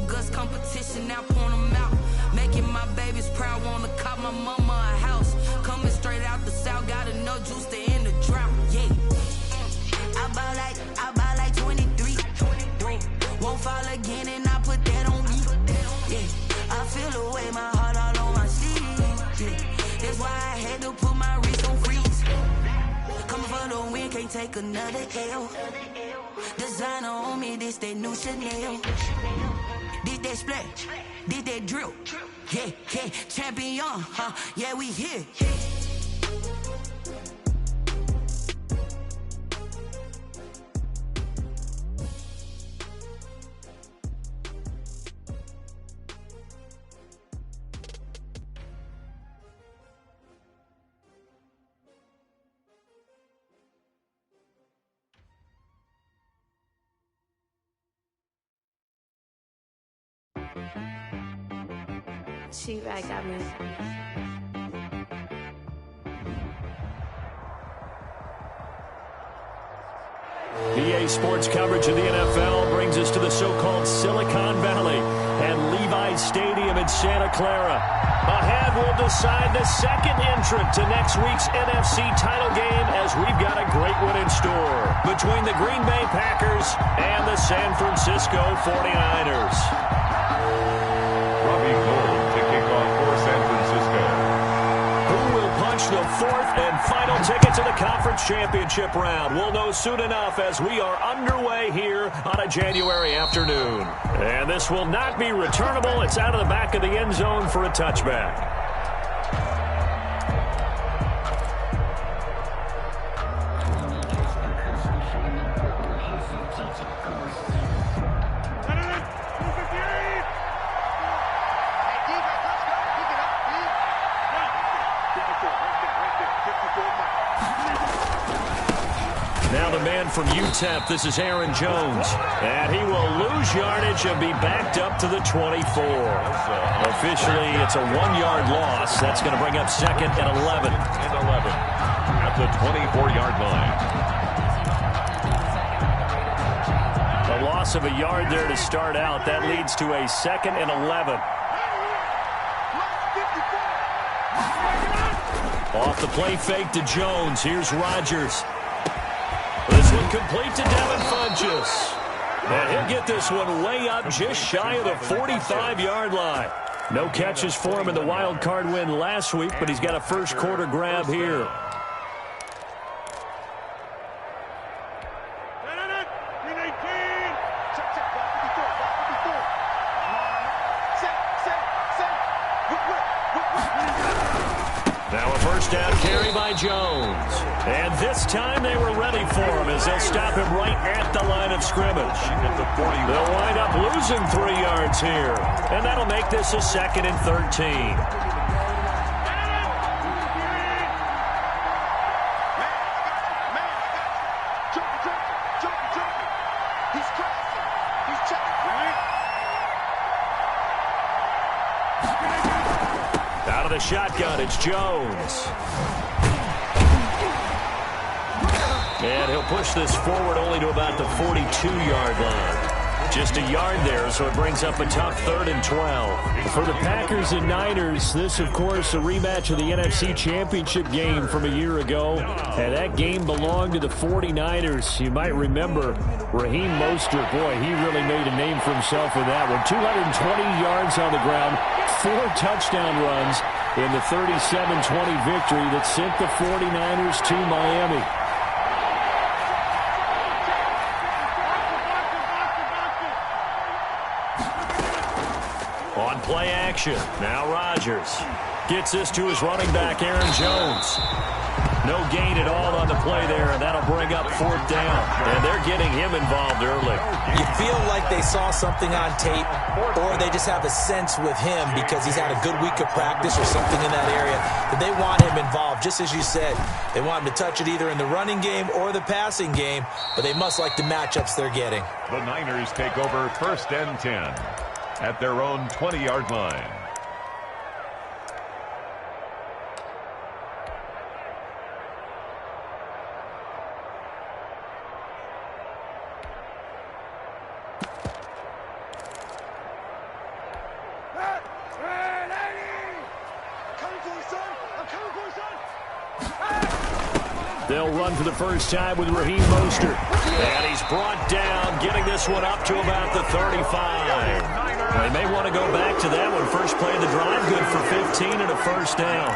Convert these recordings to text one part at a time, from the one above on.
Guts competition, now point them out. Making my babies proud, wanna cop my mama a house. Coming straight out the south, got enough juice to end the drought. Yeah. I bought like 23. Won't fall again, and I put that on me. Yeah. I feel the way, my heart all on my sleeve. Yeah. That's why I had to put my wrist on freeze. Coming for the win, can't take another L. Designer on me, this that new Chanel. Did that splash, did that drill. Yeah, yeah, champion, huh? Yeah, we here. She-Bag got me. EA Sports coverage of the NFL brings us to the so-called Silicon Valley and Levi's Stadium in Santa Clara. Ahead will decide the second entrant to next week's NFC title game, as we've got a great one in store between the Green Bay Packers and the San Francisco 49ers. Robbie Gould to kick off for San Francisco. Who will punch the fourth and final ticket to the conference championship round? We'll know soon enough as we are underway here on a January afternoon. And this will not be returnable. It's out of the back of the end zone for a touchback. From UTEP, this is Aaron Jones, and he will lose yardage and be backed up to the 24. Officially, it's a 1-yard loss. That's going to bring up second and 11. At the 24-yard line. A loss of a yard there to start out. That leads to a second and 11. Off the play fake to Jones. Here's Rodgers. This one complete to Devin Funchess. And he'll get this one way up just shy of the 45-yard line. No catches for him in the wild card win last week, but he's got a first quarter grab here. Now a first down carry by Jones. And this time they were ready for him as they'll stop him right at the line of scrimmage. They'll wind up losing 3 yards here. And that'll make this a second and 13. Out of the shotgun, it's Jones. And he'll push this forward only to about the 42-yard line. Just a yard there, so it brings up a tough 3rd and 12. For the Packers and Niners, this, of course, a rematch of the NFC Championship game from a year ago. And that game belonged to the 49ers. You might remember Raheem Mostert. Boy, he really made a name for himself with that one. 220 yards on the ground, 4 touchdown runs in the 37-20 victory that sent the 49ers to Miami. On play action, now Rodgers gets this to his running back, Aaron Jones. No gain at all on the play there, and that'll bring up 4th down. And they're getting him involved early. You feel like they saw something on tape, or they just have a sense with him because he's had a good week of practice or something in that area that they want him involved. Just as you said, they want him to touch it either in the running game or the passing game, but they must like the matchups they're getting. The Niners take over 1st and 10 at their own 20-yard line. They'll run for the first time with Raheem Mostert. And he's brought down, getting this one up to about the 35. They may want to go back to that one. First play of the drive, good for 15 and a first down.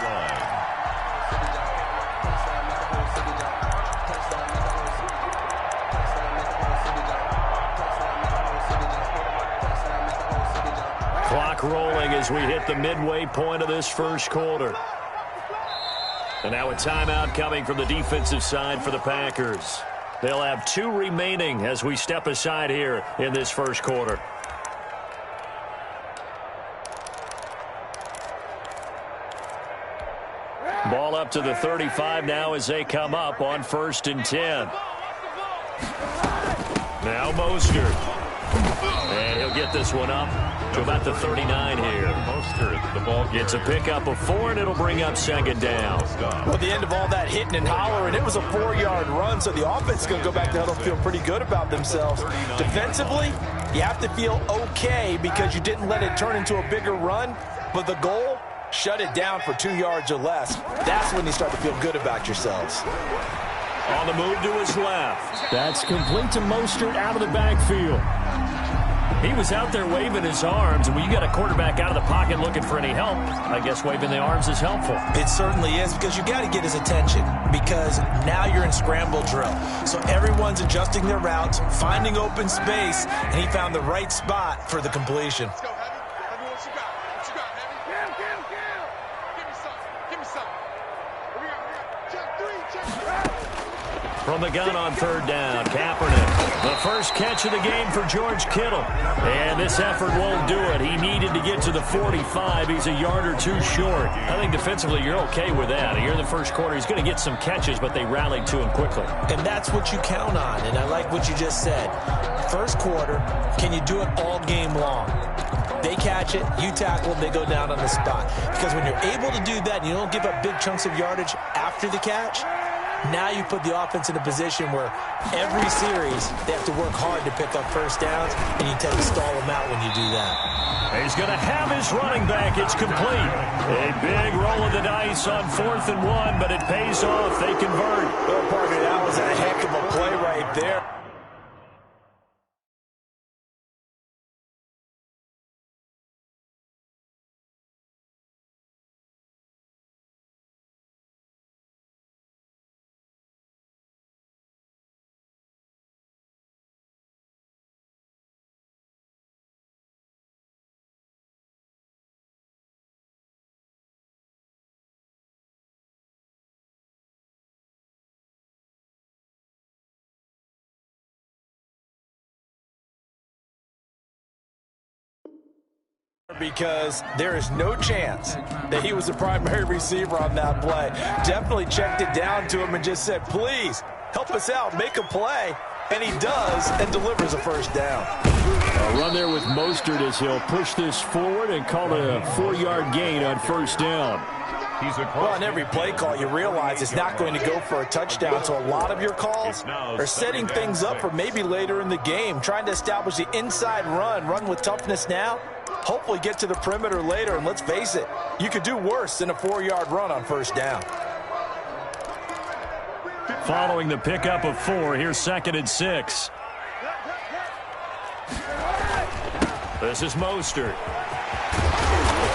Clock rolling as we hit the midway point of this first quarter. And now a timeout coming from the defensive side for the Packers. They'll have 2 remaining as we step aside here in this first quarter. Ball up to the 35 now as they come up on 1st and 10. Now Mostert. And he'll get this one up to about the 39 here. Mostert, the ball gets a pickup of 4, and it'll bring up 2nd down. Well, at the end of all that hitting and hollering, it was a 4-yard run, so the offense is going to go back to huddle, feel pretty good about themselves. Defensively, you have to feel okay because you didn't let it turn into a bigger run, but the goal, shut it down for 2 yards or less. That's when you start to feel good about yourselves. On the move to his left. That's complete to Mostert out of the backfield. He was out there waving his arms, and when you got a quarterback out of the pocket looking for any help, I guess waving the arms is helpful. It certainly is, because you got to get his attention, because now you're in scramble drill. So everyone's adjusting their routes, finding open space, and he found the right spot for the completion. Let's go, Heavy. Heavy, what you got? What you got, Heavy? Give me some. Give me some. We got. Check 3. From the gun on 3rd down, Kaepernick. The first catch of the game for George Kittle. And this effort won't do it. He needed to get to the 45. He's a yard or 2 short. I think defensively you're okay with that. Here in the first quarter, he's going to get some catches, but they rallied to him quickly. And that's what you count on, and I like what you just said. First quarter, can you do it all game long? They catch it, you tackle them, they go down on the spot. Because when you're able to do that and you don't give up big chunks of yardage after the catch, now you put the offense in a position where every series they have to work hard to pick up first downs, and you tend to stall them out when you do that. He's going to have his running back. It's complete. A big roll of the dice on 4th and 1, but it pays off. They convert. Well, partner, that was a heck of a play right there. Because there is no chance that he was the primary receiver on that play. Definitely checked it down to him and just said, please, help us out, make a play. And he does and delivers a first down. A run there with Mostert as he'll push this forward and call it a 4-yard gain on 1st down. Well, on every play call, you realize it's not going to go for a touchdown, so a lot of your calls are setting things up for maybe later in the game, trying to establish the inside run with toughness now, hopefully get to the perimeter later, and let's face it, you could do worse than a 4-yard run on 1st down. Following the pickup of 4, here's 2nd and 6. This is Mostert.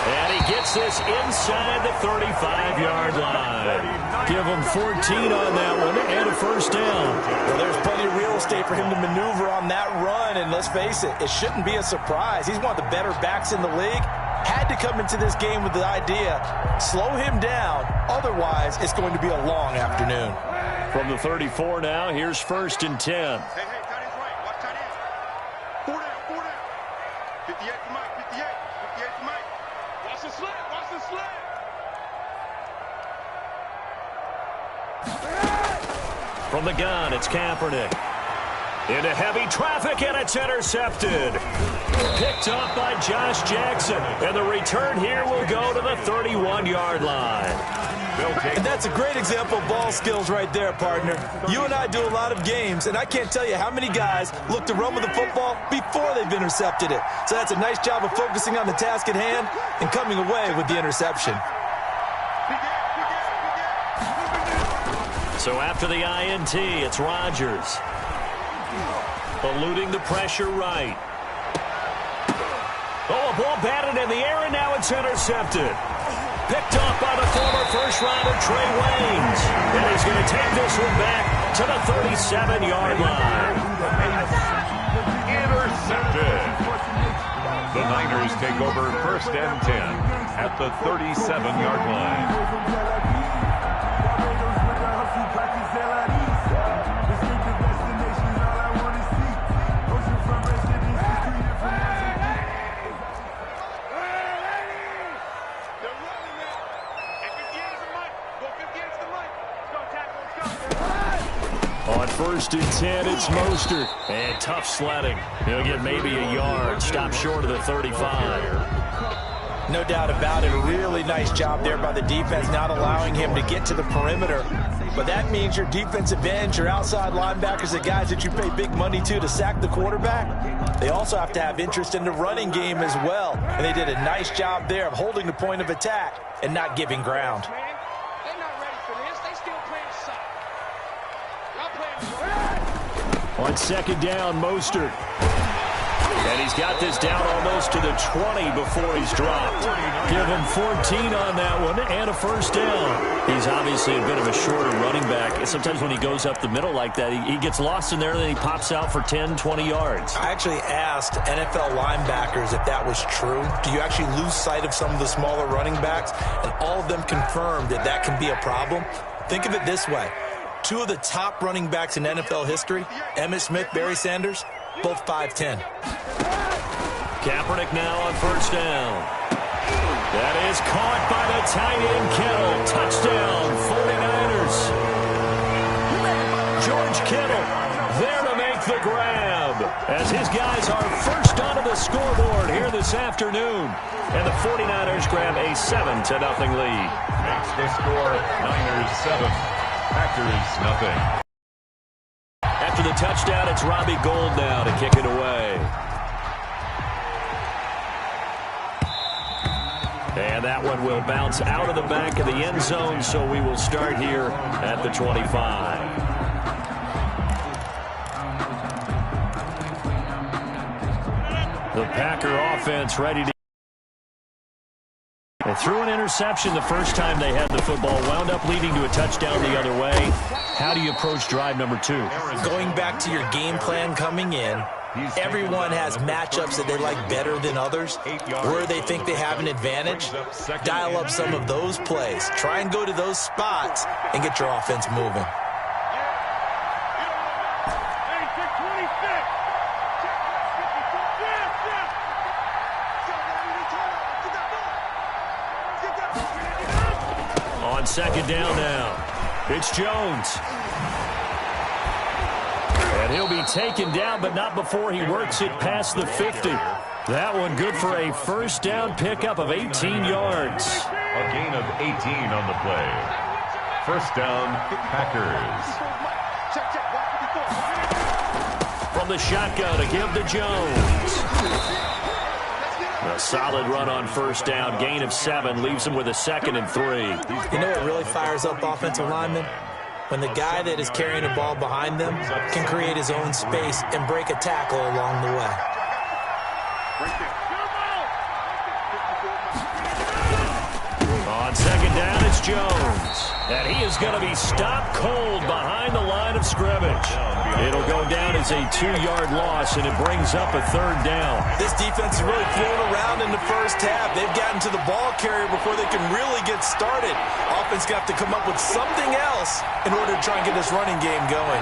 And he gets this inside the 35-yard line. Give him 14 on that one and a first down. Well, there's plenty of real estate for him to maneuver on that run, and let's face it, it shouldn't be a surprise. He's one of the better backs in the league. Had to come into this game with the idea, slow him down, otherwise it's going to be a long afternoon. From the 34 now, here's 1st and 10. Hey, tight ends right. Watch tight ends. 4 down. 58 to Mike. 58 to Mike. Watch the slant. Watch the slant. From the gun, it's Kaepernick. Into heavy traffic, and it's intercepted. Picked up by Josh Jackson. And the return here will go to the 31-yard line. And that's a great example of ball skills right there, partner. You and I do a lot of games, and I can't tell you how many guys look to run with the football before they've intercepted it. So that's a nice job of focusing on the task at hand and coming away with the interception. So after the INT, it's Rodgers. Eluding the pressure right. Oh, a ball batted in the air, and now it's intercepted. Picked off by the former first-rounder Trey Waynes. And he's going to take this one back to the 37-yard line. Intercepted. The Niners take over 1st and 10 at the 37-yard line. On 1st and 10, it's Mostert. And tough sledding. He'll get maybe a yard. Stop short of the 35. No doubt about it. A really nice job there by the defense, not allowing him to get to the perimeter. But that means your defensive ends, your outside linebackers, the guys that you pay big money to sack the quarterback, they also have to have interest in the running game as well. And they did a nice job there of holding the point of attack and not giving ground. On 2nd down, Mostert. And he's got this down almost to the 20 before he's dropped. Give him 14 on that one and a 1st down. He's obviously a bit of a shorter running back. Sometimes when he goes up the middle like that, he gets lost in there and then he pops out for 10, 20 yards. I actually asked NFL linebackers if that was true. Do you actually lose sight of some of the smaller running backs? And all of them confirmed that that can be a problem. Think of it this way. 2 of the top running backs in NFL history, Emmitt Smith, Barry Sanders, both 5'10". Kaepernick now on 1st down. That is caught by the tight end Kittle. Touchdown, 49ers. George Kittle there to make the grab as his guys are first onto the scoreboard here this afternoon. And the 49ers grab a 7-0 lead. Makes the score Niners 7. Packers nothing. After the touchdown, it's Robbie Gould now to kick it away. And that one will bounce out of the back of the end zone, so we will start here at the 25. The Packer offense ready to... They threw an interception the first time they had the football, wound up leading to a touchdown the other way. How do you approach drive number 2? Going back to your game plan coming in, everyone has matchups that they like better than others, where they think they have an advantage. Dial up some of those plays. Try and go to those spots and get your offense moving. On 2nd down now, it's Jones. And he'll be taken down, but not before he works it past the 50. That one good for a 1st down pickup of 18 yards. A gain of 18 on the play. 1st down, Packers. From the shotgun to give to Jones. A solid run on 1st down. Gain of 7 leaves him with a 2nd and 3. You know what really fires up offensive linemen? When the guy that is carrying the ball behind them can create his own space and break a tackle along the way. On 2nd down, it's Jones. And he is going to be stopped cold behind the line of scrimmage. It'll go down as a 2-yard loss, and it brings up a 3rd down. This defense is really thrown around in the first half. They've gotten to the ball carrier before they can really get started. Offense going to have to come up with something else in order to try and get this running game going.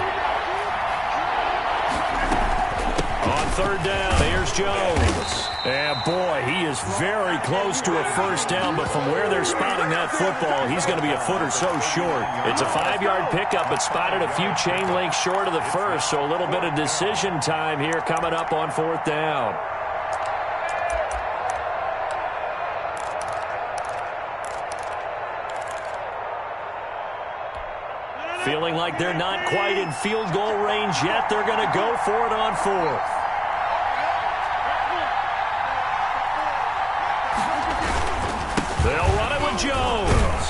On 3rd down, here's Jones. And boy, he is very close to a 1st down, but from where they're spotting that football, he's going to be a foot or so short. It's a 5-yard pickup, but spotted a few chain links short of the 1st, so a little bit of decision time here coming up on 4th down. Feeling like they're not quite in field goal range yet. They're going to go for it on 4th. They'll run it with Jones.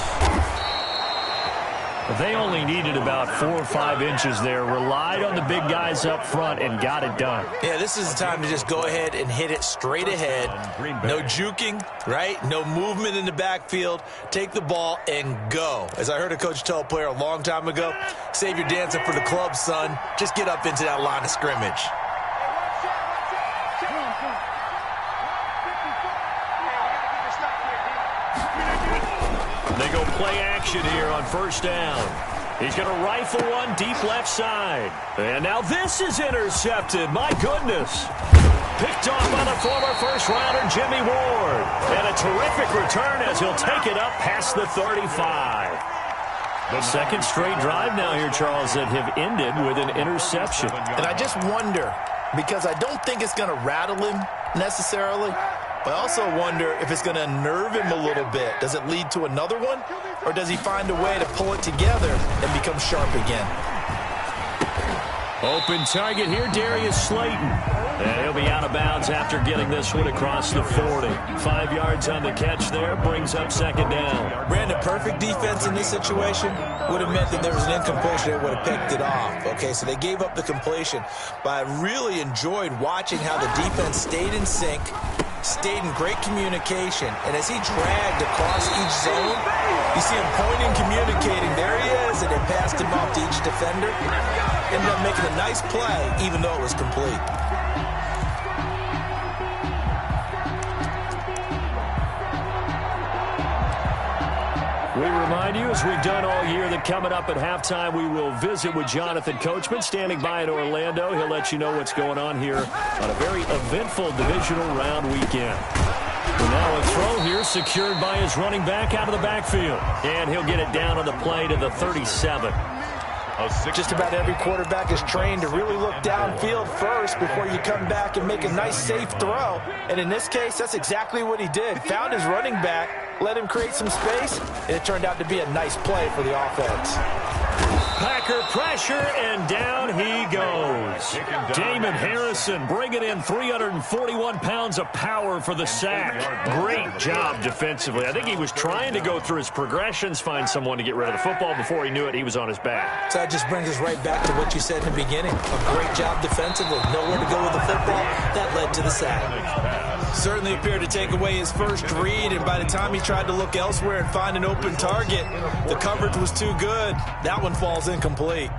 They only needed about 4 or 5 inches there, relied on the big guys up front, and got it done. Yeah, this is the time to just go ahead and hit it straight ahead. No juking, right? No movement in the backfield. Take the ball and go. As I heard a coach tell a player a long time ago, save your dancing for the club, son. Just get up into that line of scrimmage. They go play action here on first down. He's going to rifle one deep left side. And now this is intercepted. My goodness. Picked off by the former first-rounder Jimmy Ward. And a terrific return as he'll take it up past the 35. The second straight drive now here, Charles, that have ended with an interception. And I just wonder, because I don't think it's going to rattle him necessarily, but I also wonder if it's going to unnerve him a little bit. Does it lead to another one, or does he find a way to pull it together and become sharp again? Open target here, Darius Slayton. And he'll be out of bounds after getting this one across the 40. 5 yards on the catch there, brings up second down. Brandon, perfect defense in this situation would have meant that there was an incompletion that would have picked it off. Okay, so they gave up the completion, but I really enjoyed watching how the defense stayed in sync, stayed in great communication, and as he dragged across each zone, you see him pointing, communicating. There he is, and they passed him off to each defender. Ended up making a nice play, even though it was complete. We remind you, as we've done all year, that coming up at halftime, we will visit with Jonathan Coachman, standing by in Orlando. He'll let you know what's going on here on a very eventful divisional round weekend. And now a throw here secured by his running back out of the backfield. And he'll get it down on the play to the 37. Just about every quarterback is trained to really look downfield first before you come back and make a nice, safe throw. And in this case, that's exactly what he did. Found his running back, let him create some space, and it turned out to be a nice play for the offense. Packer pressure, and down he goes. Damon Harrison bringing in 341 pounds of power for the sack. Great job defensively. I think he was trying to go through his progressions, find someone to get rid of the football. Before he knew it, he was on his back. So that just brings us right back to what you said in the beginning. A great job defensively. Nowhere to go with the football. That led to the sack. Certainly appeared to take away his first read, and by the time he tried to look elsewhere and find an open target, the coverage was too good. That one falls incomplete.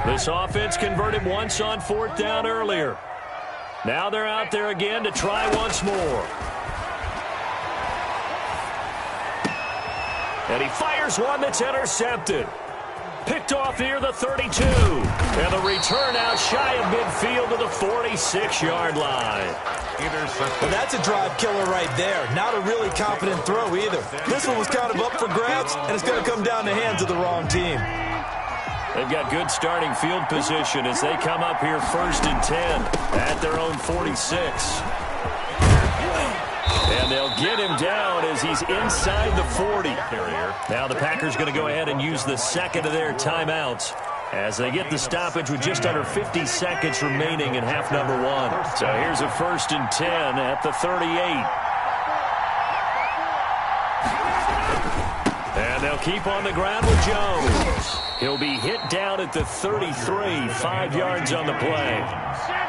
This offense converted once on fourth down earlier. Now they're out there again to try once more. And he fires one that's intercepted. Picked off here, the 32. And the return out shy of midfield to the 46-yard line. Well, that's a drive killer right there. Not a really confident throw either. This one was kind of up for grabs, and it's going to come down the hands of the wrong team. They've got good starting field position as they come up here first and 10 at their own 46. And they'll get him down as he's inside the 40. Now the Packers going to go ahead and use the second of their timeouts as they get the stoppage with just under 50 seconds remaining in half number one. So here's a first and 10 at the 38. And they'll keep on the ground with Jones. He'll be hit down at the 33, 5 yards on the play.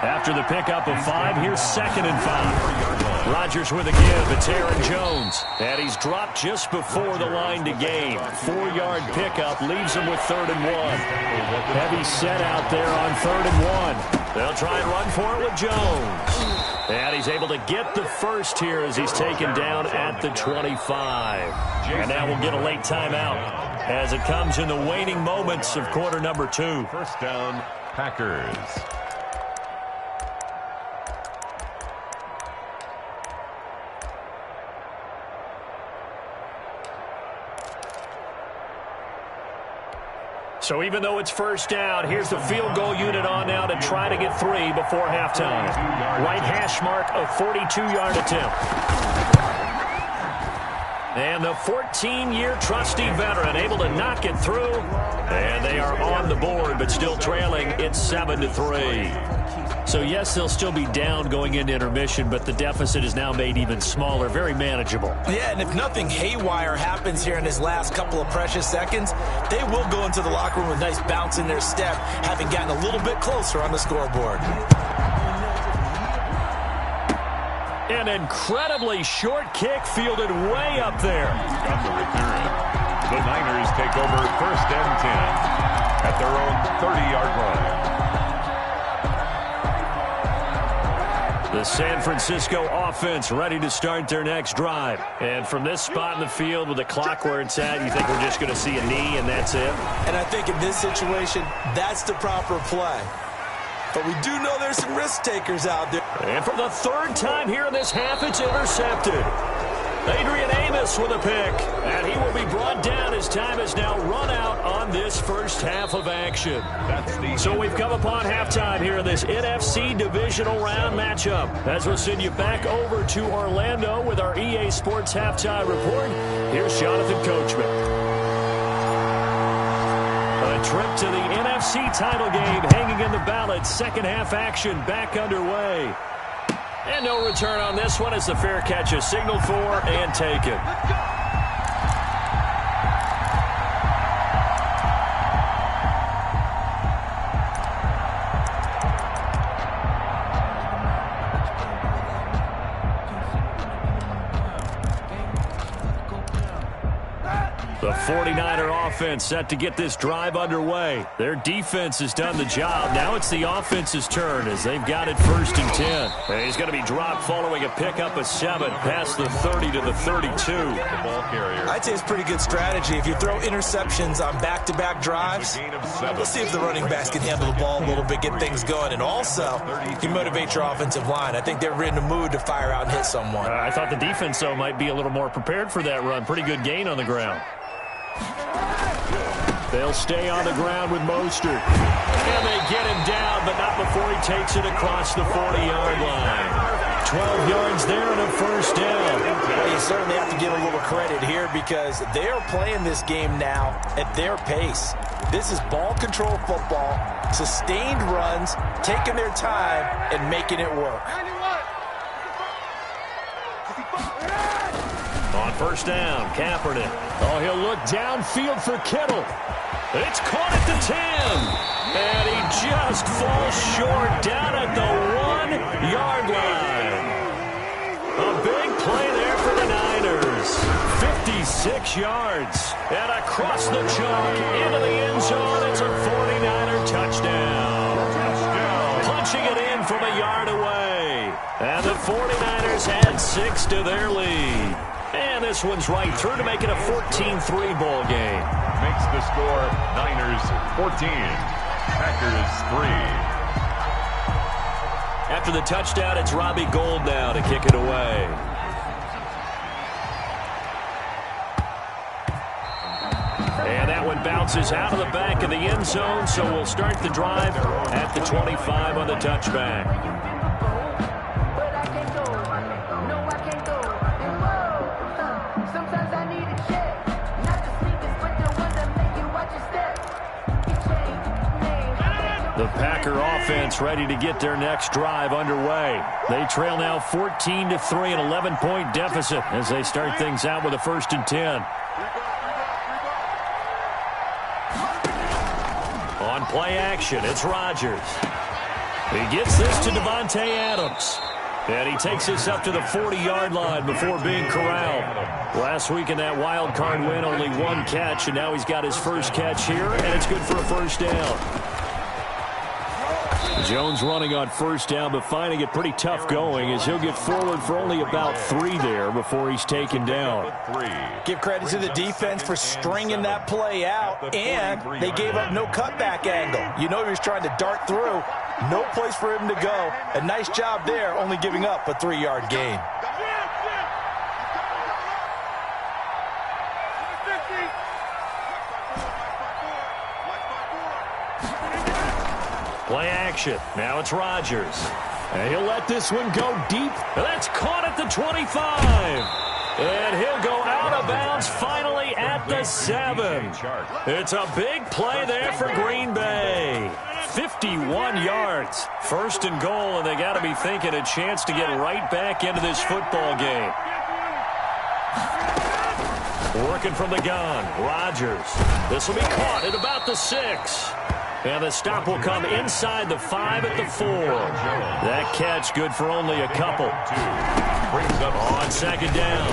After the pickup of 5, here's second and 5. Rodgers with a give. It's Aaron Jones. And he's dropped just before the line to gain. 4-yard pickup leaves him with 3rd and 1. Heavy set out there on 3rd and 1. They'll try and run for it with Jones. And he's able to get the first here as he's taken down at the 25. And now we'll get a late timeout as it comes in the waning moments of quarter number 2. First down, Packers. So even though it's first down, here's the field goal unit on now to try to get 3 before halftime. Right hash mark, a 42-yard attempt. And the 14-year trusty veteran able to knock it through. And they are on the board, but still trailing. It's 7-3. So, yes, they'll still be down going into intermission, but the deficit is now made even smaller, very manageable. Yeah, and if nothing haywire happens here in his last couple of precious seconds, they will go into the locker room with a nice bounce in their step, having gotten a little bit closer on the scoreboard. An incredibly short kick fielded way up there. On the return, the Niners take over 1st and 10 at their own 30-yard line. The San Francisco offense ready to start their next drive. And from this spot in the field with the clock where it's at, you think we're just going to see a knee and that's it? And I think in this situation, that's the proper play. But we do know there's some risk takers out there. And for the 3rd time here in this half, it's intercepted. Adrian Amos with a pick. And he will be brought down as time has now run out on this first half of action. So we've come upon halftime here in this NFC divisional round matchup. As we'll send you back over to Orlando with our EA Sports Halftime Report, here's Jonathan Coachman. A trip to the NFC title game hanging in the balance. Second half action back underway. And no return on this one as the fair catch is signaled for and taken. The 49er offense set to get this drive underway. Their defense has done the job. Now it's the offense's turn as they've got it 1st and 10. And he's going to be dropped following a pickup of 7 past the 30 to the 32. The ball carrier. I'd say it's pretty good strategy. If you throw interceptions on back-to-back drives, let's see if the running backs can handle the ball a little bit, get things going. And also, you motivate your offensive line. I think they're in the mood to fire out and hit someone. I thought the defense, though, might be a little more prepared for that run. Pretty good gain on the ground. They'll stay on the ground with Mostert. And they get him down, but not before he takes it across the 40-yard line. 12 yards there and a 1st down. Well, you certainly have to give a little credit here because they are playing this game now at their pace. This is ball control football, sustained runs, taking their time, and making it work. On 1st down, Kaepernick. Oh, he'll look downfield for Kittle. It's caught at the 10. And he just falls short down at the 1-yard line. A big play there for the Niners. 56 yards. And across the chalk into the end zone. It's a 49er touchdown. Punching it in from a yard away. And the 49ers add 6 to their lead. And this one's right through to make it a 14-3 ball game. Makes the score Niners 14, Packers 3. After the touchdown, it's Robbie Gould now to kick it away. And that one bounces out of the back of the end zone, so we'll start the drive at the 25 on the touchback. The Packer offense ready to get their next drive underway. They trail now 14-3, an 11-point deficit as they start things out with a 1st and 10. On play action, it's Rodgers. He gets this to Devontae Adams. And he takes this up to the 40-yard line before being corralled. Last week in that wild card win, only 1 catch, and now he's got his first catch here, and it's good for a 1st down. Jones running on 1st down, but finding it pretty tough going as he'll get forward for only about 3 there before he's taken down. Give credit to the defense for stringing that play out, and they gave up no cutback angle. You know he was trying to dart through. No place for him to go. A nice job there, only giving up a 3-yard gain. Play action. Now it's Rodgers. And he'll let this one go deep. That's caught at the 25. And he'll go out of bounds finally at the 7. It's a big play there for Green Bay. 51 yards. First and goal, and they got to be thinking a chance to get right back into this football game. Working from the gun, Rodgers. This will be caught at about the 6. And the stop will come inside the 5 at the 4. That catch good for only a couple. Brings up on second down.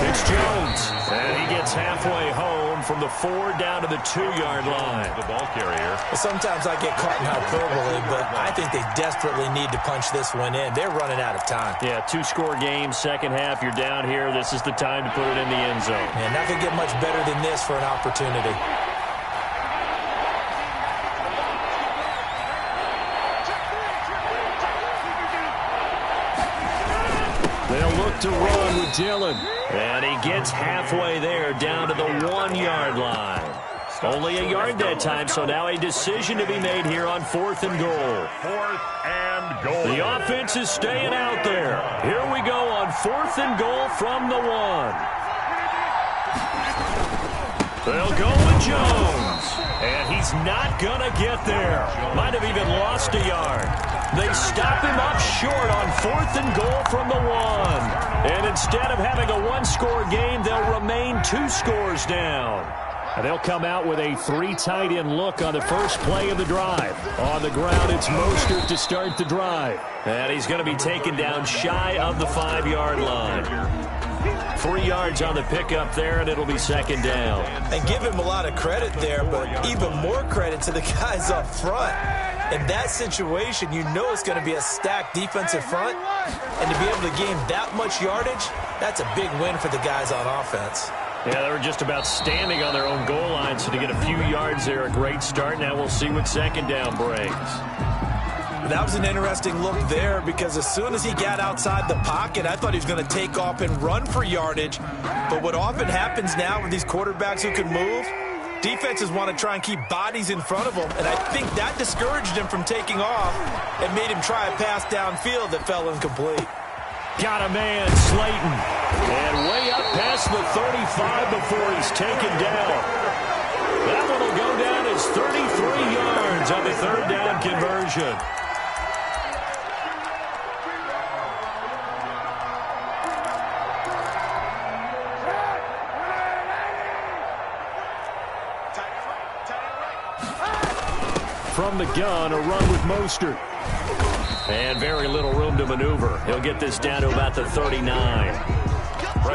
It's Jones. And he gets halfway home from the 4 down to the 2-yard line. The ball carrier. Sometimes I get caught in hyperbole, but I think they desperately need to punch this one in. They're running out of time. Yeah, 2-score game, second half. You're down here. This is the time to put it in the end zone. And not going to get much better than this for an opportunity. They'll look to run with Dillon. And he gets halfway there down to the 1-yard line. Only a yard that time, so now a decision to be made here on 4th and goal. 4th and goal. The offense is staying out there. Here we go on 4th and goal from the 1. They'll go with Jones. And he's not going to get there. Might have even lost a yard. They stop him up short on 4th and goal from the 1. And instead of having a 1-score game, they'll remain 2 scores down. And they'll come out with a 3 tight end look on the first play of the drive. On the ground, it's Mostert to start the drive. And he's going to be taken down shy of the 5-yard line. 3 yards on the pickup there, and it'll be second down. And give him a lot of credit there, but even more credit to the guys up front. In that situation, you know it's going to be a stacked defensive front. And to be able to gain that much yardage, that's a big win for the guys on offense. Yeah, they were just about standing on their own goal line, so to get a few yards there, a great start. Now we'll see what second down brings. That was an interesting look there because as soon as he got outside the pocket, I thought he was going to take off and run for yardage. But what often happens now with these quarterbacks who can move, defenses want to try and keep bodies in front of them, and I think that discouraged him from taking off and made him try a pass downfield that fell incomplete. Got a man, Slayton. And way up past the 35 before he's taken down. That one will go down as 33 yards on the 3rd down conversion. From the gun, a run with Mostert. And very little room to maneuver. He'll get this down to about the 39.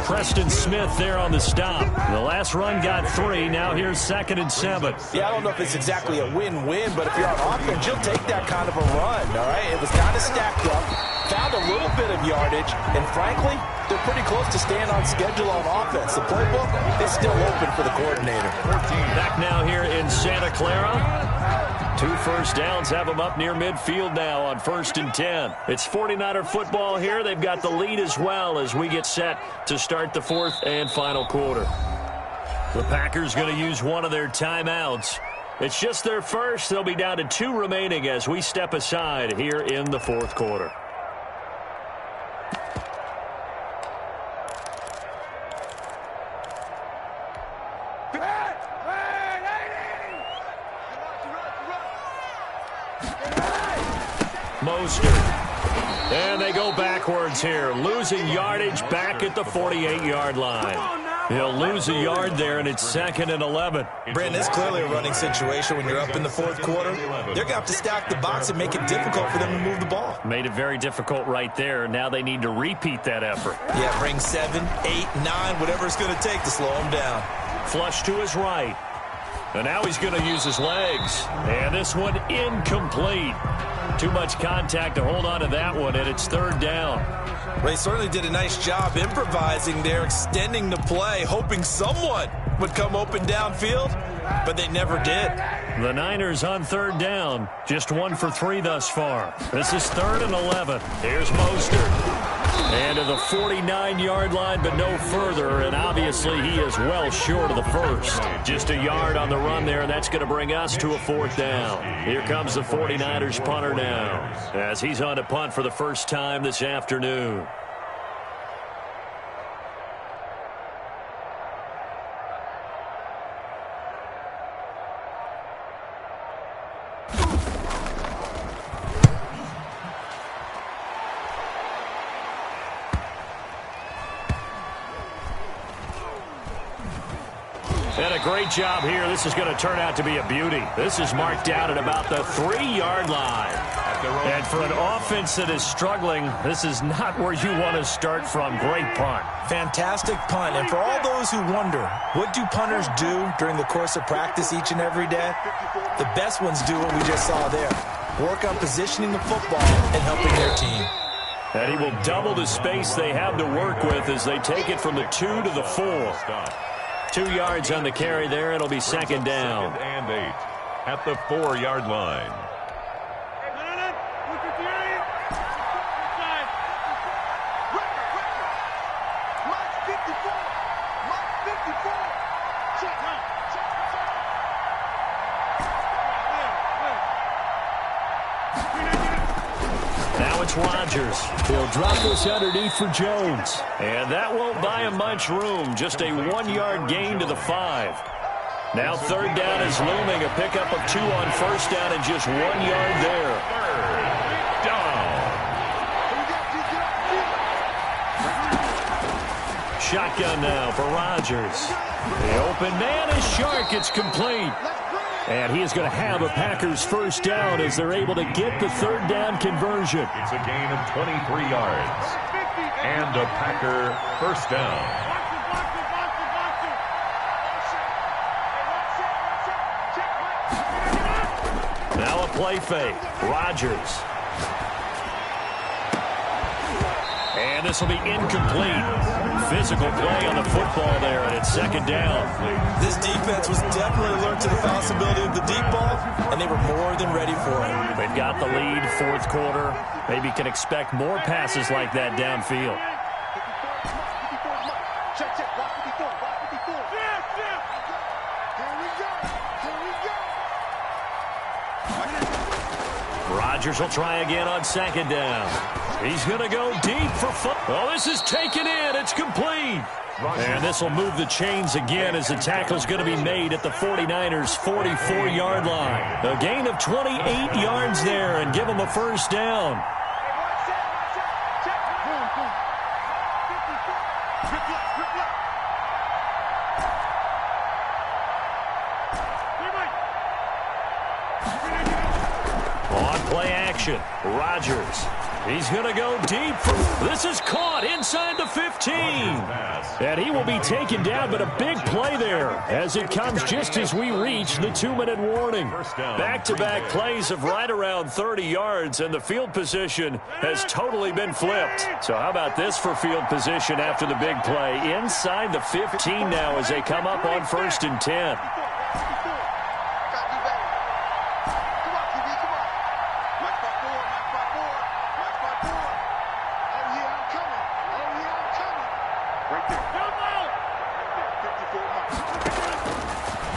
Preston Smith there on the stop. The last run got 3. Now here's 2nd and 7. Yeah, I don't know if it's exactly a win-win, but if you're on offense, you'll take that kind of a run, all right? It was kind of stacked up, found a little bit of yardage, and frankly, they're pretty close to staying on schedule on offense. The playbook is still open for the coordinator. Back now here in Santa Clara. 2 first downs have them up near midfield now on 1st and 10. It's 49er football here. They've got the lead as well as we get set to start the 4th and final quarter. The Packers going to use one of their timeouts. It's just their first. They'll be down to 2 remaining as we step aside here in the 4th quarter. Mostert. And they go backwards here, losing yardage back at the 48-yard line. He'll lose a yard there, and it's 2nd and 11. Brandon, it's clearly a running situation when you're up in the 4th quarter. They're going to have to stack the box and make it difficult for them to move the ball. Made it very difficult right there. Now they need to repeat that effort. Yeah, bring 7, 8, 9, whatever it's going to take to slow him down. Flush to his right. And now he's going to use his legs. And this one incomplete. Too much contact to hold on to that one, and it's 3rd down. Ray certainly did a nice job improvising there, extending the play, hoping someone would come open downfield, but they never did. The Niners on 3rd down, just 1 for 3 thus far. This is 3rd and 11. Here's Mostert. And to the 49-yard line, but no further, and obviously he is well short of the first. Just a yard on the run there, and that's going to bring us to a 4th down. Here comes the 49ers punter now, as he's on to punt for the first time this afternoon. a great job here. This is going to turn out to be a beauty. This is marked out at about the 3-yard line. And for an offense that is struggling, this is not where you want to start from. Great punt. Fantastic punt. And for all those who wonder, what do punters do during the course of practice each and every day? The best ones do what we just saw there. Work on positioning the football and helping their team. And he will double the space they have to work with as they take it from the 2 to the 4. 2 yards on the carry there. It'll be second down. Second and 8 at the 4-yard line. Now it's Rodgers. He'll drop this underneath for Jones. And that won't buy him much room. Just a 1-yard gain to the 5. Now third down is looming. A pickup of 2 on first down and just 1 yard there. Third down. Shotgun now for Rodgers. The open man is Shark. It's complete. And he is going to have a Packers first down as they're able to get the third down conversion. It's a gain of 23 yards. And a Packer first down. Now a play fake. Rodgers. And this will be incomplete. Physical play on the football there, and it's second down. This defense was definitely alert to the possibility of the deep ball, and they were more than ready for it. They've got the lead, fourth quarter. Maybe can expect more passes like that downfield. Rodgers will try again on second down. He's going to go deep for Oh, this is taken in. It's complete. And this will move the chains again as the tackle's going to be made at the 49ers' 44-yard line. A gain of 28 yards there and give them a first down. On play action, Rodgers. He's going to go deep. This is caught inside the 15. And he will be taken down, but a big play there as it comes just as we reach the 2-minute warning. Back-to-back plays of right around 30 yards, and the field position has totally been flipped. So how about this for field position after the big play? Inside the 15 now as they come up on 1st and 10.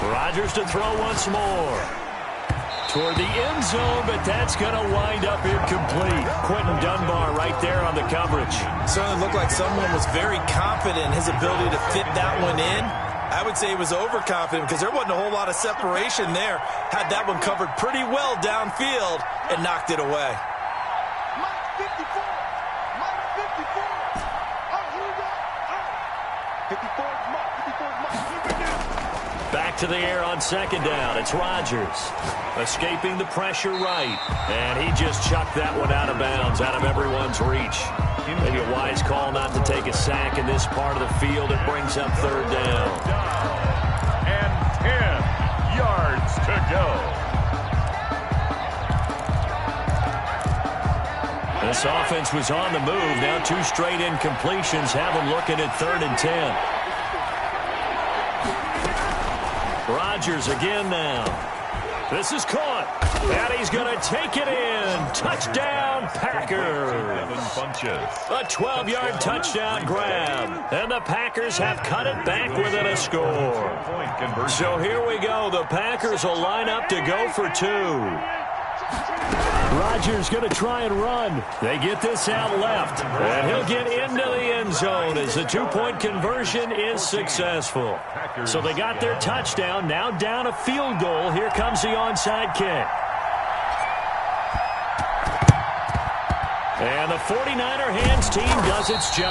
Rodgers to throw once more. Toward the end zone, but that's going to wind up incomplete. Quentin Dunbar right there on the coverage. Certainly looked like someone was very confident in his ability to fit that one in. I would say he was overconfident because there wasn't a whole lot of separation there. Had that one covered pretty well downfield and knocked it away. Back to the air on second down. It's Rodgers. Escaping the pressure right. And he just chucked that one out of bounds, out of everyone's reach. Maybe a wise call not to take a sack in this part of the field. It brings up third down. And 10 yards to go. This offense was on the move. Now 2 straight incompletions have them looking at 3rd and 10. Rodgers again now. This is caught. And he's going to take it in. Touchdown, Packers. A 12-yard touchdown grab. And the Packers have cut it back within a score. So here we go. The Packers will line up to go for 2. Rodgers going to try and run. They get this out left. And he'll get into the end zone as the 2-point conversion is successful. So they got their touchdown. Now down a field goal. Here comes the onside kick. And the 49er hands team does its job.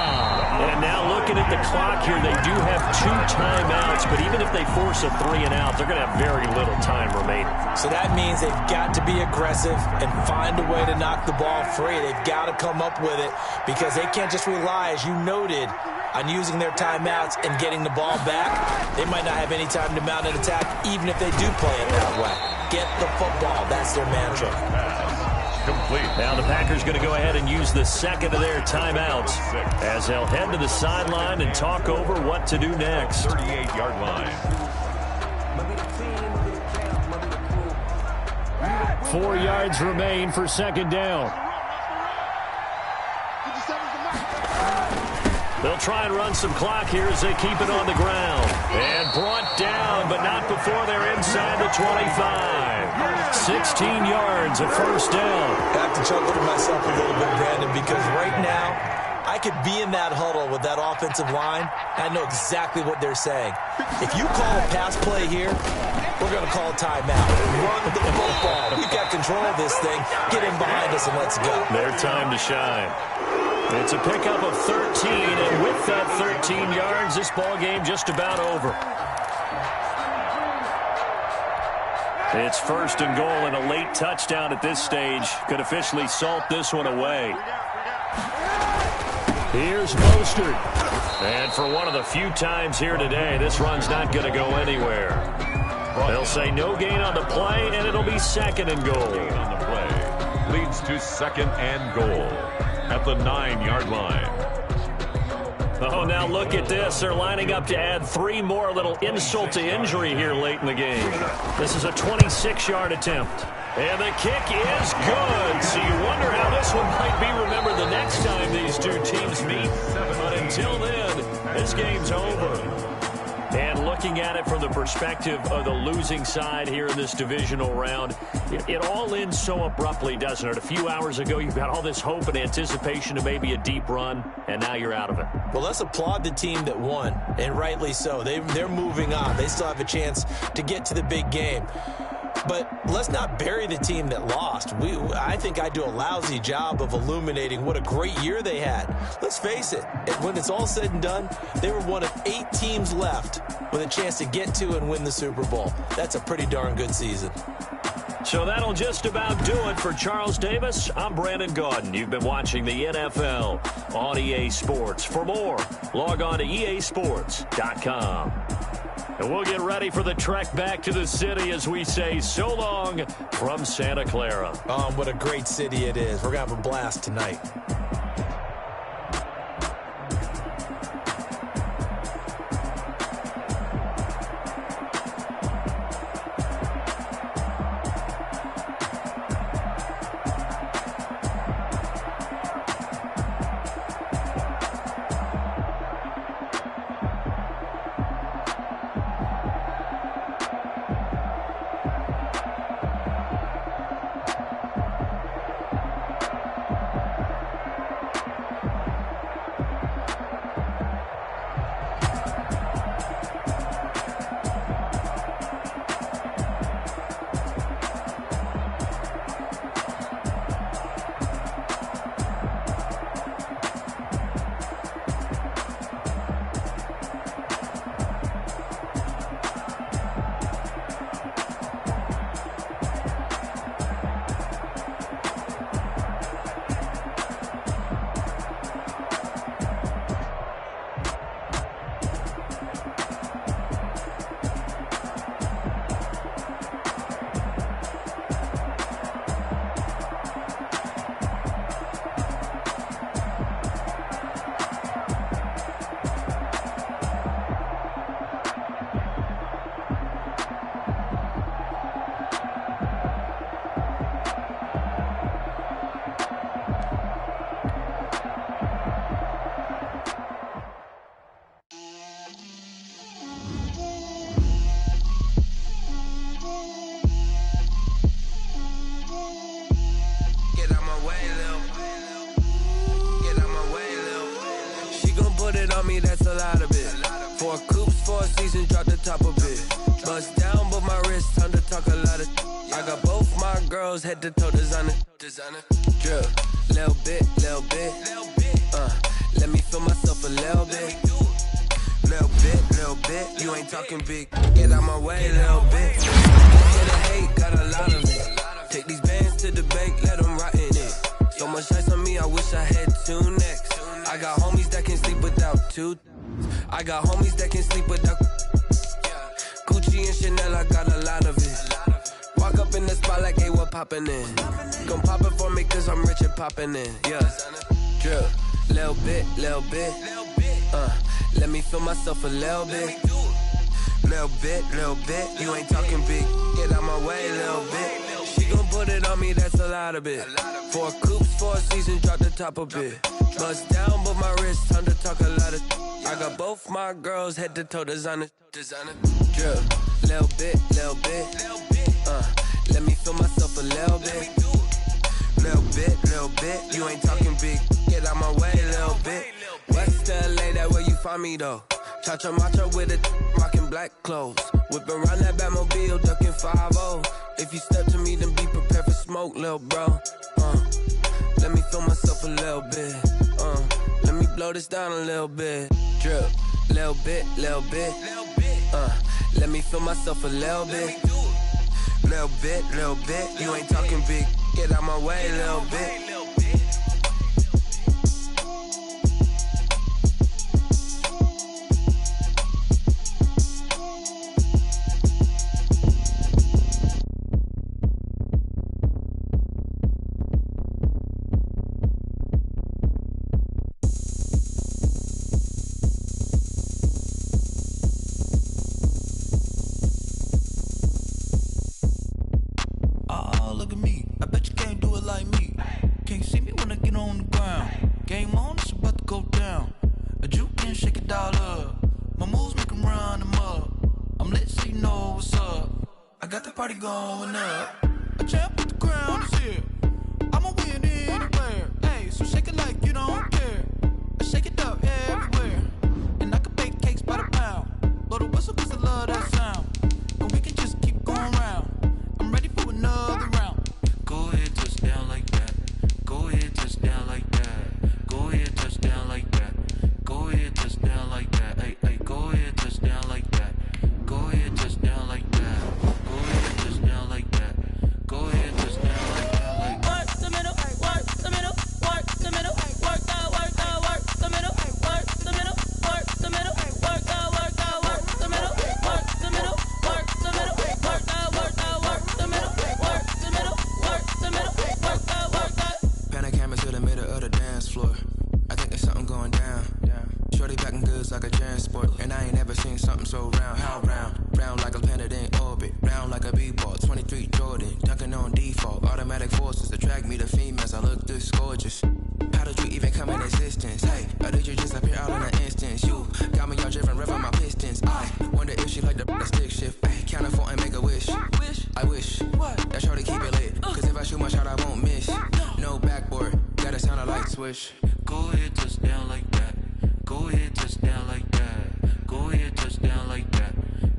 And now looking at the clock here, they do have 2 timeouts, but even if they force a 3-and-out, they're going to have very little time remaining. So that means they've got to be aggressive and find a way to knock the ball free. They've got to come up with it because they can't just rely, as you noted, on using their timeouts and getting the ball back. They might not have any time to mount an attack, even if they do play it that way. Get the football. That's their mantra. Complete. Now the Packers going to go ahead and use the second of their timeouts as they'll head to the sideline and talk over what to do next. 38-yard line. 4 yards remain for second down. They'll try and run some clock here as they keep it on the ground. And brought down, but not before they're inside the 25. 16 yards, a first down. I have to chuckle to myself a little bit, Brandon, because right now I could be in that huddle with that offensive line, and I know exactly what they're saying. If you call a pass play here, we're going to call a timeout. Run the football. We've got control of this thing. Get in behind us and let's go. Their time to shine. It's a pickup of 13, and with that 13 yards, this ball game just about over. It's first and goal, and a late touchdown at this stage could officially salt this one away. Here's Mostert. And for one of the few times here today, this run's not going to go anywhere. They'll say no gain on the play, and it'll be second and goal. On the play leads to second and goal at the 9-yard line. Oh, now look at this. They're lining up to add 3 more, a little insult to injury here late in the game. This is a 26-yard attempt. And the kick is good. So you wonder how this one might be remembered the next time these two teams meet. But until then, this game's over. And looking at it from the perspective of the losing side here in this divisional round, it all ends so abruptly, doesn't it? A few hours ago, you've got all this hope and anticipation of maybe a deep run, and now you're out of it. Well, let's applaud the team that won, and rightly so. They're moving on. They still have a chance to get to the big game. But let's not bury the team that lost. I think I do a lousy job of illuminating what a great year they had. Let's face it, when it's all said and done, they were one of 8 teams left with a chance to get to and win the Super Bowl. That's a pretty darn good season. So that'll just about do it for Charles Davis. I'm Brandon Gaudin. You've been watching the NFL on EA Sports. For more, log on to easports.com. And we'll get ready for the trek back to the city as we say so long from Santa Clara. What a great city it is. We're going to have a blast tonight. That's a lot of it. 4 coops, 4 seasons, drop the top of it. Bust down, but my wrist, time to talk a lot of. I got both my girls head to toe designer. Designer. Drip, little bit. Let me feel myself a little bit. Little bit. You ain't talking big. Get out my way, little bit. Hit the hate, got a lot of it. Take these bands to the bank, let them rot in it. So much ice on me, I wish I had two necks. I got homies that can sleep without two. I got homies that can sleep without Gucci and Chanel, I got a lot of it. Walk up in the spot like, hey, what poppin' in? Come pop it for me, cause I'm rich and poppin' in. Yeah, drip, little bit. Let me feel myself a little bit. Little bit. You ain't talking big. Get out my way, little bit. She gon' put it on me, that's a lot of it. 4 coupes, 4 seasons, drop the top a bit. Bust down, but my wrist, time to talk a lot of. I got both my girls head to toe designer. Drip, little bit. Let me feel myself a little bit. Little bit. You ain't talking big. Get out my way, little bit. West LA, that where you find me though. Chacha macha with it, rockin' black clothes. Whippin' around that Batmobile, duckin' 5-0. If you step to me, then be prepared for smoke, lil' bro. Let me feel myself a little bit. Let me blow this down a little bit. Drip, little bit. Let me feel myself a little bit. Little bit. You ain't talking big. Get out my way, little bit. Going up, a champ with the crown is here. I'ma win anywhere. Hey, so shake it like you don't care. I shake it up everywhere. And I can bake cakes by the pound. Blow the whistle cause I love that sound. And we can just keep going round. I'm ready for another round. Go ahead, touch down like that. Go ahead, touch down like that. Go ahead, touch down like that. Go ahead, touch down like that. Hey, go ahead, touch down like that. Go ahead, touch down like that. Go ahead, touch down like that, like work the middle, work the middle, work the middle, work the middle, work the middle, work the middle, work the middle, work the middle, work the middle, work the middle, work the middle. Pan a camera to the middle of the dance floor. I think there's something going down. Shorty packing goods like a transport, and I ain't never seen something so round. How round? Round like a planet in orbit, round like a b-ball. 23 Jordan, dunking on default. Automatic forces attract me to females. I look this gorgeous. How did you even come in existence? Hey, or did you just appear out in an instance? You got me all driven, revving my pistons. I wonder if she like the stick shift. Ay, count it 4 and make a wish. I wish that shorty keep it lit. Cause if I shoot my shot, I won't miss. No backboard, gotta sound a light switch. Go ahead, touch down like that. Go ahead, touch down like that. Go ahead, touch down like that.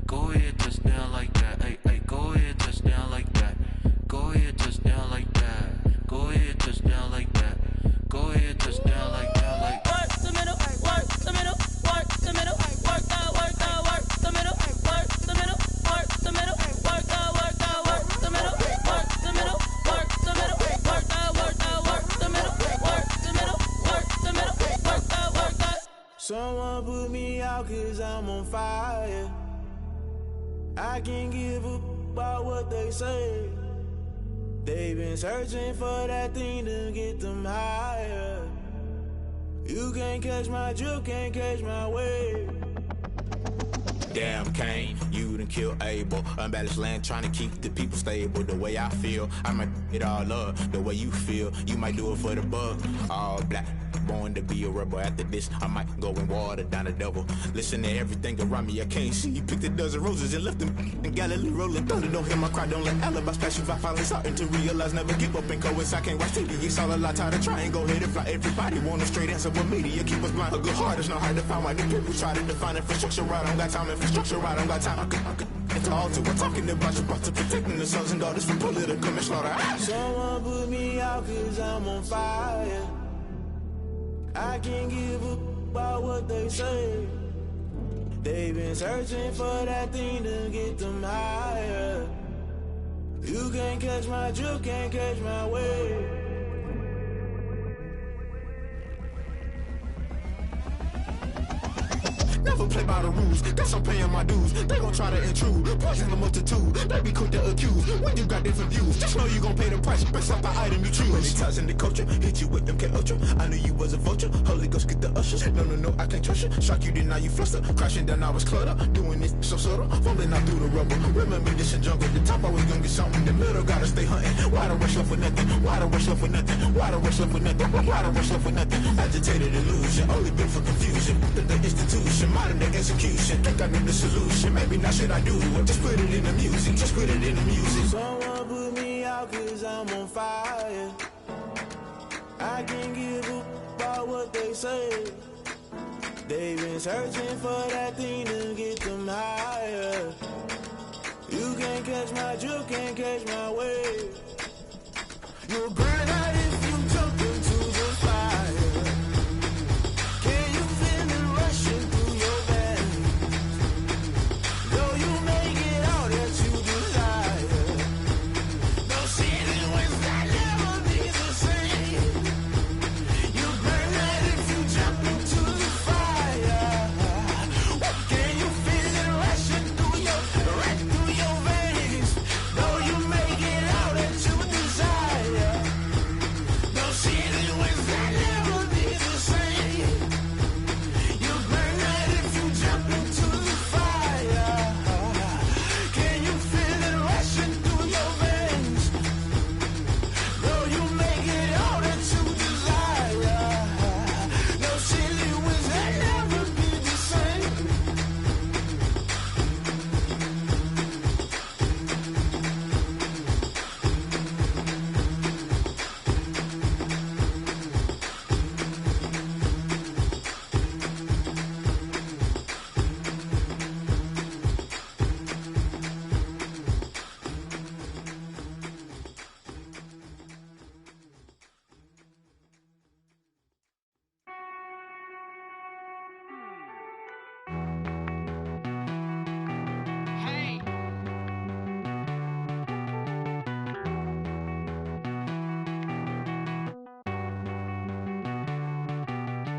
Go ahead, touch down like that. Hey, go ahead, touch down like that. Go ahead, touch down like that. Go ahead, touch down like that. Go ahead, touch down like that. Like work the middle, work the middle, work the middle, work the middle, work the middle, work the middle, work the middle, work the middle, work the middle, work the middle, work the middle, work the middle, work that. Someone put me out cause I'm on fire. I can't give a about what they say. They've been searching for that thing to get them higher. You can't catch my drift, can't catch my wave. Damn Kane, you done killed Abel. Unbalanced land trying to keep the people stable. The way I feel, I might it all up. The way you feel, you might do it for the bug. All black, born to be a rebel. After this, I might go and water down the devil. Listen to everything around me, I can't see. Picked a dozen roses and left them in Galilee rolling thunder. Don't hear my cry, don't let alibis pass you. I finally starting to realize, never give up and coincide. I can't watch TV, it's all a lot. Tired of trying, go ahead and fly. Everybody want a straight answer, but media keep us blind. A good heart is not hard to find. Why the people try to define infrastructure right? I don't got time, infrastructure right, I don't got time. I could it's all to we're talking about you, about to protecting the sons and daughters from political and slaughter. Someone put me out out cause I'm on fire. I can't give up about what they say. They've been searching for that thing to get them higher. You can't catch my drift, can't catch my wave. Never play by the rules, guess I'm paying my dues. They gon' try to intrude, poison the multitude. They be quick to accuse, when you got different views. Just know you gon' pay the price, based off the item you choose. Many times in the culture, hit you with MK Ultra. I knew you was a vulture, Holy Ghost get the ushers. No, I can't trust you. Shock you, then now you fluster. Crashing down, I was cluttered. Doing this so subtle, fumbling out through the rubble. Remember this in jungle, the top always gonna get something. The middle gotta stay hunting. Why the rush left with nothing? Why the rush left with nothing? Why the rush left with nothing? Why the rush left with nothing? Agitated illusion, only built for confusion. The institution, modern day execution. Think I know the solution. Maybe not should I do it? Just put it in the music. Just put it in the music. Someone put me out cause I'm on fire. I can't give up about what they say. They've been searching for that thing to get them higher. You can't catch my drift, can't catch my wave. You'll burn out if you jump into the fire. Can you feel it rushing through your veins? Though you make it all that you desire. No ceiling wins that never be the same. You burn out if you jump into the fire. Can you feel it rushing through your veins? Though you make it all that you desire. No ceiling wins that never be the same. You burn out if you jump into the fire. Can you feel it rushing through your veins? Though you make it all that you desire. No ceiling wins that never be the same.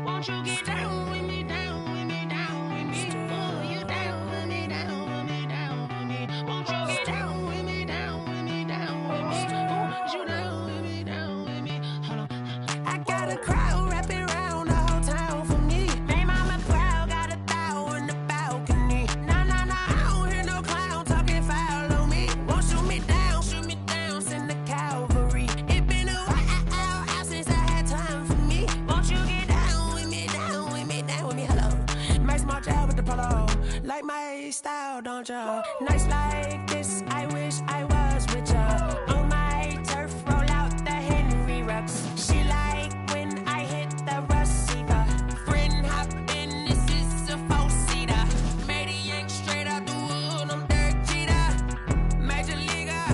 Won't you get down with me, down with me, down with me? Oh, you down with me, down with me, down with me. Won't you get down with me, down with me, down with me? Oh, you down with me, down with me? Hold on. I got a crowd wrapping around the whole town for me. Hey, mama proud, got a thou in the balcony. Nah, I don't hear no clown talking foul on me. Won't shoot me down, send the cavalry. It been a while since I had time for me. Won't you get down with me, down with me, down with me? Hello. Max March out with the polo. Like my style, don't ya? Nights like this, I wish I was with ya. On my turf, roll out the Henry Rux. She like when I hit the receiver. Friend hop in, this is a four-seater. Made a yank straight out the wood, I'm Derek Jeter. Major leaguer,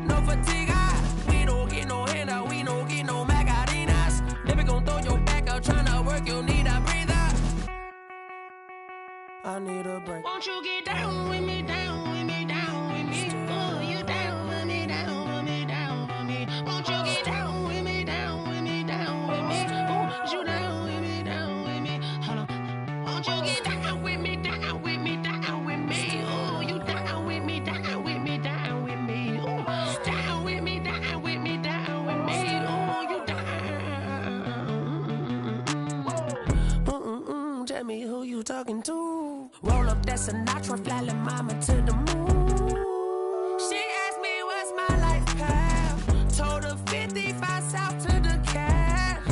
no fatigue. We don't get no handout, we don't get no Macarinas. Never gon' throw your back out, tryna work, you'll need a breather. I need a break. Won't you get down with me, down with me, down with me? Oh, you down with me, down with me, down with me? Won't you get down with me, down with me, down with me? Oh, you down with me, down with me? Hold on. Won't you get down with me, down with me, down with me? Oh, you down with me, down with me, down with me? Oh, down with me, down with me, down with me? Oh, you down. Tell me who you talking to. Roll up that Sinatra, fly la mama to the moon. She asked me what's my life path. Told her 55 south to the cat.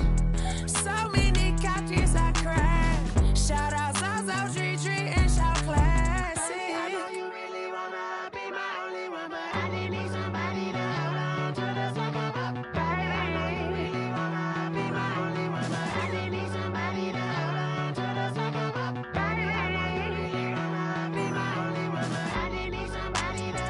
So many couches I cried. Shout out South Street and shout classic. I know you really wanna be my only one, but I didn't need somebody to hold on to the second up. Baby, I know you really wanna be my only one, but I didn't need somebody to hold on to the second up. Baby, I know you really wanna be my only one, but I didn't need somebody to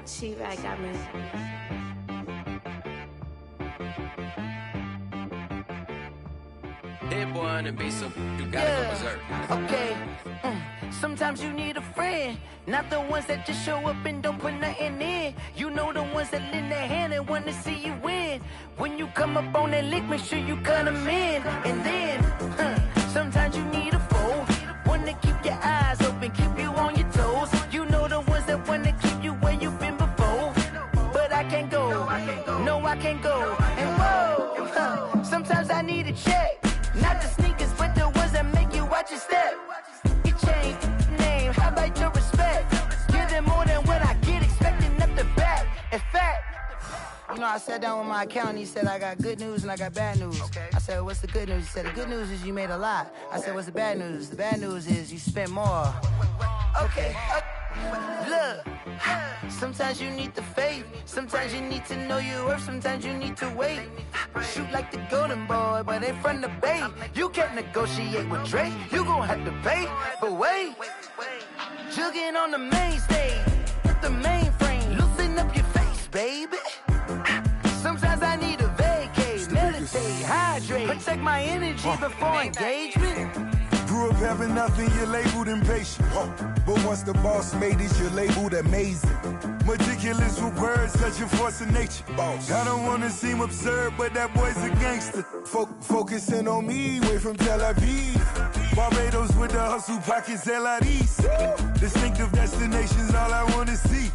T-Rack got me. Hit boy on the beat, so you gotta go berserk. Okay. Sometimes you need a friend, not the ones that just show up and don't put nothing in. You know the ones that lend their hand and want to see you win. When you come up on that lick, make sure you cut them in. And then, sometimes you need a foe, one to keep your eyes open, keep you on your toes. You know the ones that want to keep you where you've been before. But I can't go, no I can't go. And whoa, sometimes I need a check, not the sneakers, but the ones that make you watch your step. Change name, how about your respect? Give them more than what I get, expecting up the back. In fact, you know, I sat down with my accountant, he said I got good news and I got bad news. Okay. I said, what's the good news? He said, the good news is you made a lot. I said, what's the bad news? The bad news is you spent more. Okay. Look, sometimes you need the faith, sometimes you need to know your worth, sometimes you need to wait. Shoot like the golden boy, but ain't from the bay. You can't negotiate with Drake, you gon' have to pay. But wait, jugging on the main stage, with the mainframe, loosen up your face, baby. Sometimes I need a vacate, meditate, hydrate, protect my energy before engagement. Grew up having nothing, you're labeled impatient. But once the boss made it, you're labeled amazing. Meticulous with words, such a force of nature. I don't wanna seem absurd, but that boy's a gangster. Focusing on me, way from Tel Aviv. Barbados with the hustle pockets, LIDs. Distinctive destinations, all I wanna see.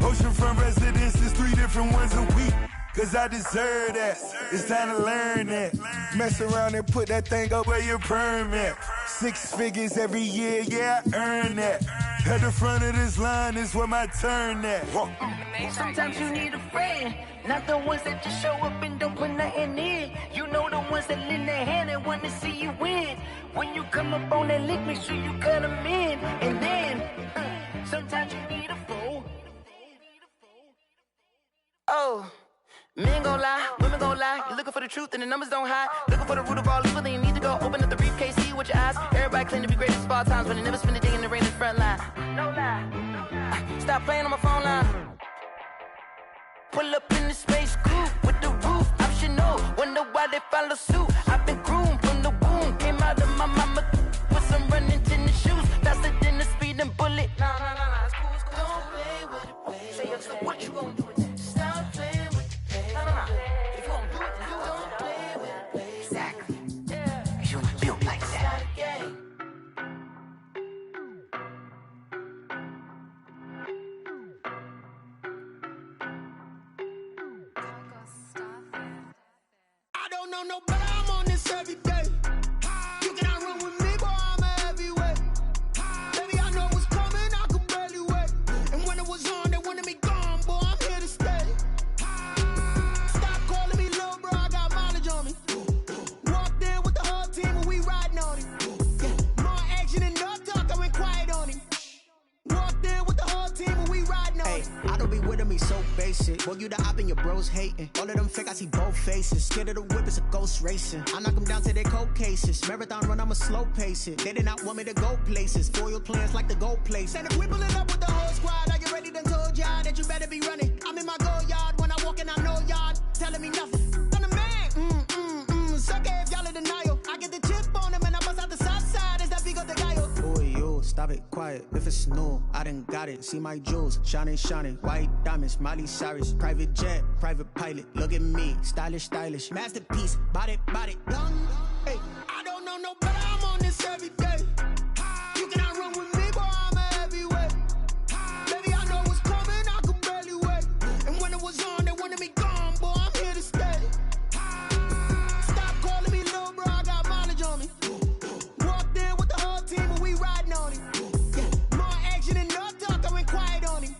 Oceanfront residences, 3 different ones a week. Cause I deserve that, it's time to learn that. Mess around and put that thing up where your permit. 6 figures every year, yeah, I earn that. At the front of this line is where my turn at. Sometimes you need a friend, not the ones that just show up and don't put nothing in. You know the ones that lend their hand and want to see you win. When you come up on that lick, make sure you cut them in. And then, sometimes you need a foe. Oh. Men gon' lie, women gon' lie. You're looking for the truth and the numbers don't hide. Looking for the root of all evil, then you need to go open up the briefcase, see with your eyes. Everybody claim to be greatest of all times, but they never spend a day in the rain in the front line. No lie. Stop playing on my phone line. Pull up in the space coupe with the roof optional. Wonder why they follow suit. I've been groomed from the womb. Came out of my mama with some running tennis shoes. Faster than the speeding bullet. Nah, it's cool, it's cool. Don't play with it, play. Say so what you gon' do with it? Stop playing with it. If you gon' do it, then don't play with it, play. Exactly. Cause you ain't built like that. I don't know no better, I'm on this every day. You cannot run with me, boy, I'm a heavyweight. Baby, I know what's coming, I could barely wait. And when it was on, they wanted me gone, boy, I'm here to stay. Stop calling me little bro, I got mileage on me. Walked in with the whole team and we riding on him. More action and no talk, I went quiet on him. Walked in with the whole team and we riding on him. I don't be with me so basic. Boy, you the op and your bros hating. All of them fake, I see both faces. Scared of the whip, it's a ghost racing. I knock them down to their cold cases. Marathon run, I'ma slow pace it. They did not want me to go places. Foil plans like the gold place. And if we pulling up with the whole squad, I get ready done told y'all that you better be running. I'm in my go yard, when I walk in I know y'all telling me nothing. I'm the man, suck it if y'all in denial. I get the chip on them and I bust out the south side, is that Vigo de Gallo. Boy, yo, stop it, quiet. If it's new, I done got it. See my jewels, shining, white diamonds, Miley Cyrus. Private jet, private pilot, look at me, stylish, masterpiece, body, young. Hey, I don't know no better, I'm on this every day. You cannot run with me, boy, I'm a heavyweight. Baby, I know what's coming, I could barely wait. And when it was on, they wanted me gone, boy, I'm here to stay. Stop calling me little bro, I got mileage on me. Walked in with the whole team and we riding on him. More action and no talk, I went quiet on him.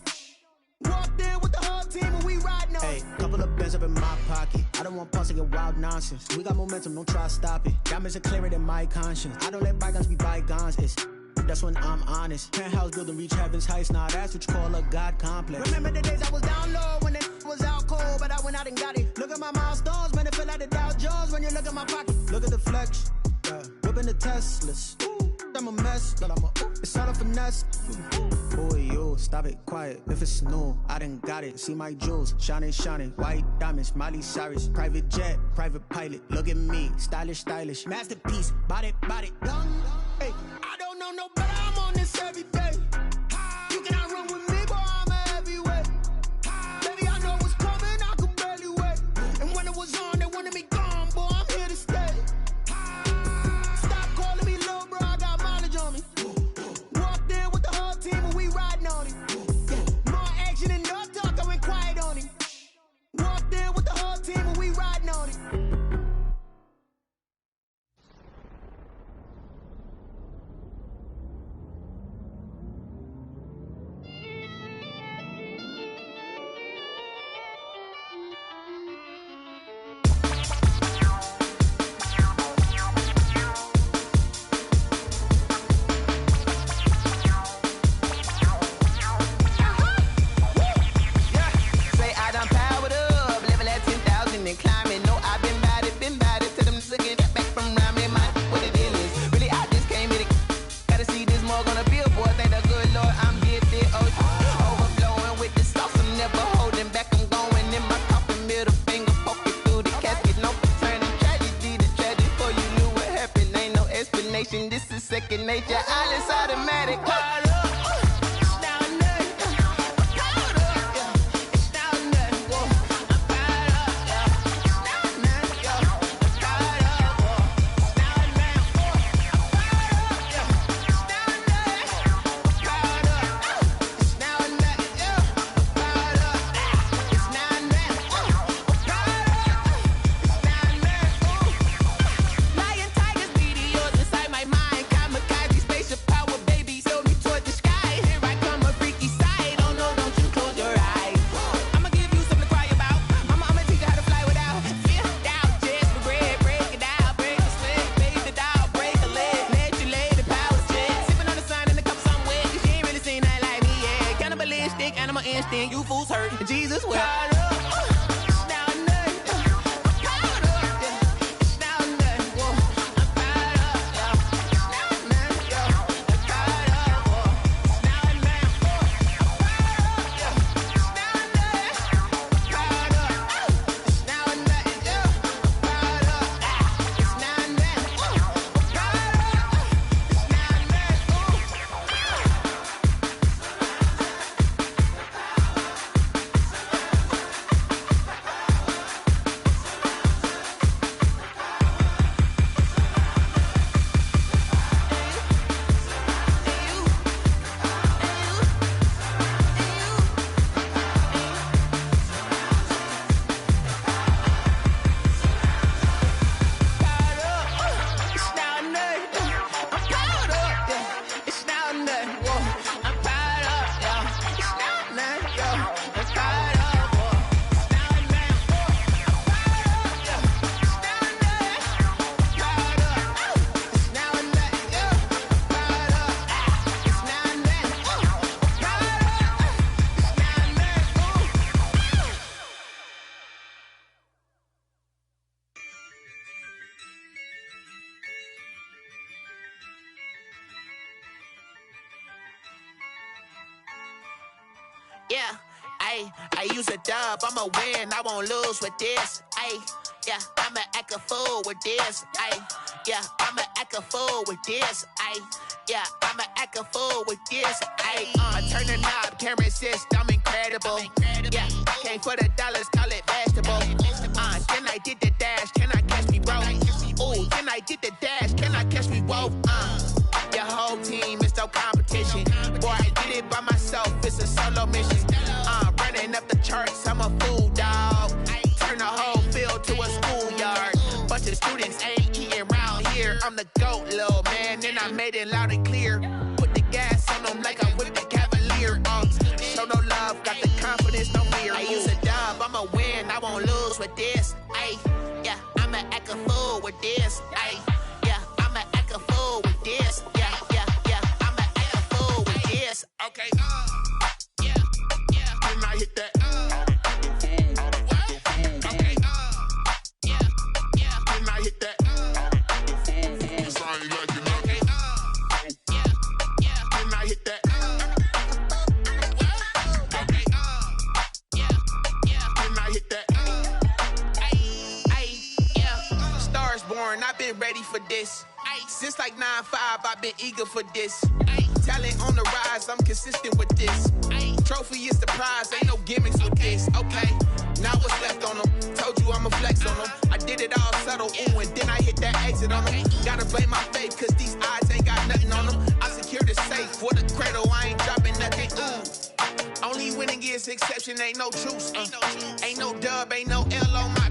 Walked in with the whole team and we riding on him. Couple of bands up in my pocket. I don't want pulse to get wild nonsense. We got momentum, don't try to stop it. Diamonds are clearer than my conscience. I don't let bygones be bygones. That's when I'm honest. Penthouse building, reach heaven's heights. Nah, that's what you call a God complex. Remember the days I was down low when it was out cold, but I went out and got it. Look at my milestones, man, it feel like the Dow Jones when you look at my pocket. Look at the flex, whipping the Teslas. I'm a mess, but it's all a finesse. Boy, you stop it, quiet. If it's new, I done got it. See my jewels, shining, shining. White diamonds, Miley Cyrus. Private jet, private pilot. Look at me, stylish, stylish. Masterpiece, body, body. Hey, I don't know no better. I'm on this every day. You cannot run with me, boy. I'm a heavyweight. Baby, I know what's coming. I could barely wait. And when it was on, they wanted me gone, boy. I'm here to stay. Stop calling me little bro. I got mileage on me. Walked in with the whole team and we riding on him. More action and no talk. I went quiet on him. Walked in with the whole team and we riding on him. This is second nature, all is automatic. You fools hurt. Jesus will. Yeah, I use a dub, I'ma win, I won't lose with this. Yeah, I'ma act a fool with this. Yeah, I'ma act a fool with this. Yeah, I'ma act a fool with this. I turn the knob, can't resist, I'm incredible. Yeah, came for the dollars, call it vegetable. Then I did the dash, can I catch me, bro? Ooh, then I did the dash, can I catch me, whoa? Your whole team is no competition. Boy, I did it by myself, it's a solo mission. Running up the charts, I'm a fool, dog. Turn the whole field to a schoolyard. Bunch of students ain't eating round here. I'm the GOAT, little man, and I made it loud and clear. Put the gas on them like I'm with the Cavalier. Show no love, got the confidence, no fear. I use a dub, I'ma win, I won't lose with this. Yeah, I'ma act a fool with this. Yeah, I'ma act a fool with this. Yeah, I'ma act a fool with this. Okay, yeah, can I hit that? Okay, yeah, can I hit that? been ready for this. Since like 9-5, I've been eager for this. Talent on the rise, I'm consistent with this. Trophy is the prize, ain't no gimmicks with this. Okay, now what's left on them? Told you I'ma flex on them. I did it all subtle, ooh, and then I hit that exit on them. Gotta blame my faith, cause these odds ain't got nothing on them. I secure the safe for the cradle, I ain't dropping nothing, ooh. Only winning is exception, ain't no truce. Ain't no dub, ain't no L on my